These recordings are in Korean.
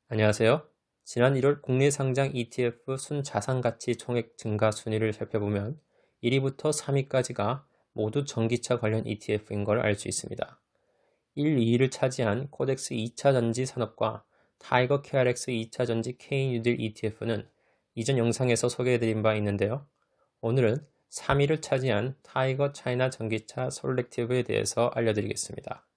안녕하세요. 지난 1월 국내 상장 ETF 순자산가치 총액 증가 순위를 살펴보면 1위부터 3위까지가 모두 전기차 관련 ETF인 걸 알 수 있습니다. 1, 2위를 차지한 코덱스 2차 전지 산업과 타이거 KRX 2차 전지 K뉴딜 ETF는 이전 영상에서 소개해드린 바 있는데요. 오늘은 3위를 차지한 타이거 차이나 전기차 솔렉티브에 대해서 알려드리겠습니다.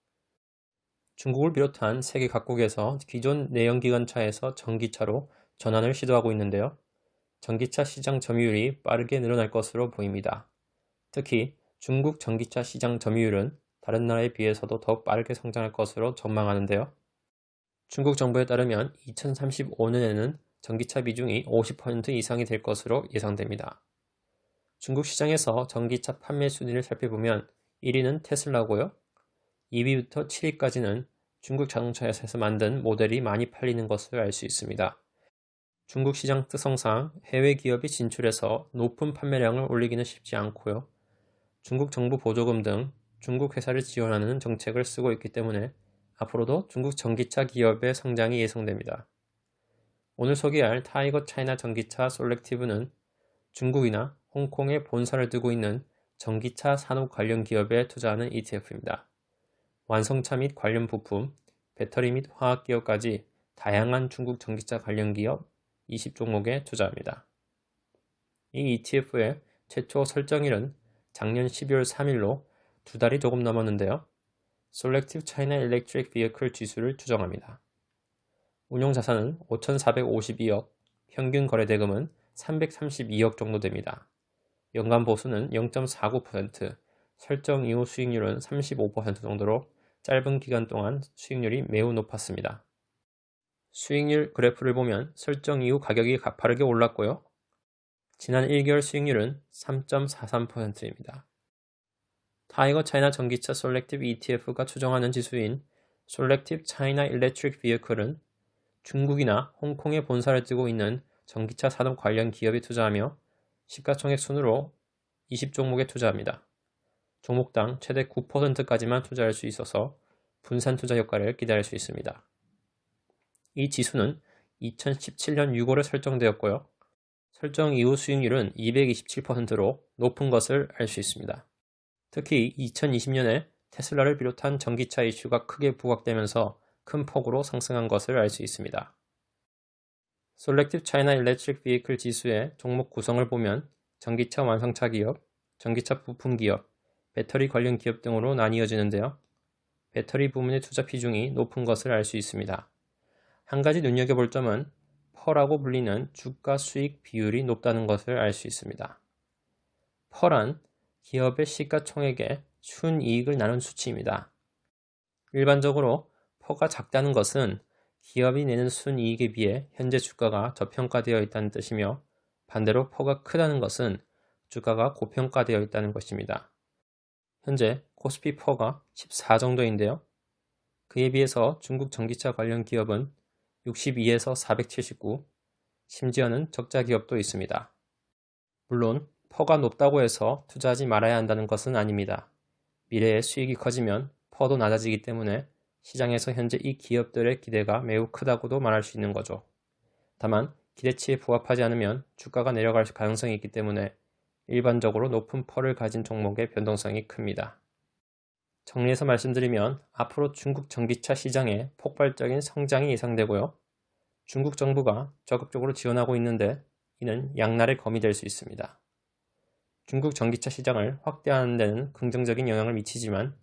중국을 비롯한 세계 각국에서 기존 내연기관차에서 전기차로 전환을 시도하고 있는데요. 전기차 시장 점유율이 빠르게 늘어날 것으로 보입니다. 특히 중국 전기차 시장 점유율은 다른 나라에 비해서도 더 빠르게 성장할 것으로 전망하는데요. 중국 정부에 따르면 2035년에는 전기차 비중이 50% 이상이 될 것으로 예상됩니다. 중국 시장에서 전기차 판매 순위를 살펴보면 1위는 테슬라고요. 2위부터 7위까지는 중국 자동차 회사에서 만든 모델이 많이 팔리는 것을 알 수 있습니다. 중국 시장 특성상 해외 기업이 진출해서 높은 판매량을 올리기는 쉽지 않고요. 중국 정부 보조금 등 중국 회사를 지원하는 정책을 쓰고 있기 때문에 앞으로도 중국 전기차 기업의 성장이 예상됩니다. 오늘 소개할 타이거 차이나 전기차 솔렉티브는 중국이나 홍콩에 본사를 두고 있는 전기차 산업 관련 기업에 투자하는 ETF입니다. 완성차 및 관련 부품, 배터리 및 화학기업까지 다양한 중국 전기차 관련 기업 20종목에 투자합니다. 이 ETF의 최초 설정일은 작년 12월 3일로 2달이 조금 넘었는데요. Selective China Electric Vehicle 지수를 추정합니다. 운용 자산은 5,452억, 평균 거래대금은 332억 정도 됩니다. 연간 보수는 0.49%, 설정 이후 수익률은 35% 정도로 짧은 기간 동안 수익률이 매우 높았습니다. 수익률 그래프를 보면 설정 이후 가격이 가파르게 올랐고요. 지난 1개월 수익률은 3.43%입니다. 타이거 차이나 전기차 솔렉티브 ETF가 추정하는 지수인 솔렉티브 차이나 일렉트릭 비어클은 중국이나 홍콩에 본사를 두고 있는 전기차 산업 관련 기업이 투자하며 시가총액 순으로 20종목에 투자합니다. 종목당 최대 9%까지만 투자할 수 있어서 분산 투자 효과를 기대할 수 있습니다. 이 지수는 2017년 6월에 설정되었고요. 설정 이후 수익률은 227%로 높은 것을 알 수 있습니다. 특히 2020년에 테슬라를 비롯한 전기차 이슈가 크게 부각되면서 큰 폭으로 상승한 것을 알 수 있습니다. Selective China Electric Vehicle 지수의 종목 구성을 보면 전기차 완성차 기업, 전기차 부품 기업, 배터리 관련 기업 등으로 나뉘어지는데요. 배터리 부문의 투자 비중이 높은 것을 알 수 있습니다. 한 가지 눈여겨볼 점은 퍼라고 불리는 주가 수익 비율이 높다는 것을 알 수 있습니다. 퍼란 기업의 시가총액의 순이익을 나눈 수치입니다. 일반적으로 퍼가 작다는 것은 기업이 내는 순이익에 비해 현재 주가가 저평가되어 있다는 뜻이며 반대로 퍼가 크다는 것은 주가가 고평가되어 있다는 것입니다. 현재 코스피 퍼가 14 정도인데요. 그에 비해서 중국 전기차 관련 기업은 62에서 479, 심지어는 적자 기업도 있습니다. 물론 퍼가 높다고 해서 투자하지 말아야 한다는 것은 아닙니다. 미래에 수익이 커지면 퍼도 낮아지기 때문에 시장에서 현재 이 기업들의 기대가 매우 크다고도 말할 수 있는 거죠. 다만 기대치에 부합하지 않으면 주가가 내려갈 가능성이 있기 때문에 일반적으로 높은 퍼를 가진 종목의 변동성이 큽니다. 정리해서 말씀드리면 앞으로 중국 전기차 시장에 폭발적인 성장이 예상되고요. 중국 정부가 적극적으로 지원하고 있는데 이는 양날의 검이 될 수 있습니다. 중국 전기차 시장을 확대하는 데는 긍정적인 영향을 미치지만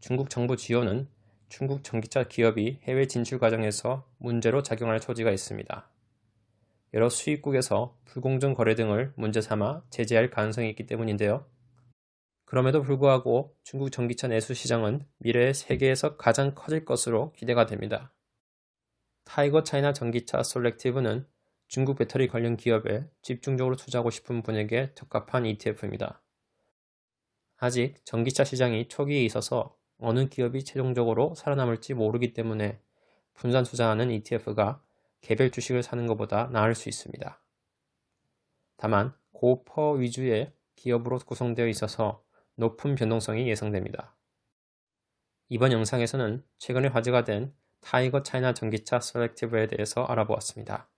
중국 정부 지원은 중국 전기차 기업이 해외 진출 과정에서 문제로 작용할 소지가 있습니다. 여러 수입국에서 불공정 거래 등을 문제 삼아 제재할 가능성이 있기 때문인데요. 그럼에도 불구하고 중국 전기차 내수 시장은 미래에 세계에서 가장 커질 것으로 기대가 됩니다. 타이거 차이나 전기차 솔렉티브는 중국 배터리 관련 기업에 집중적으로 투자하고 싶은 분에게 적합한 ETF입니다. 아직 전기차 시장이 초기에 있어서 어느 기업이 최종적으로 살아남을지 모르기 때문에 분산 투자하는 ETF가 개별 주식을 사는 것보다 나을 수 있습니다. 다만 고퍼 위주의 기업으로 구성되어 있어서 높은 변동성이 예상됩니다. 이번 영상에서는 최근에 화제가 된 타이거 차이나 전기차 셀렉티브에 대해서 알아보았습니다.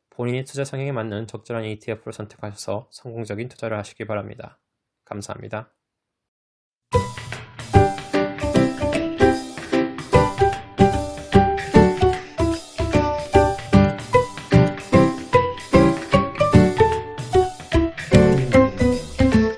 본인이 투자 성향에 맞는 적절한 ETF를 선택하셔서 성공적인 투자를 하시기 바랍니다. 감사합니다.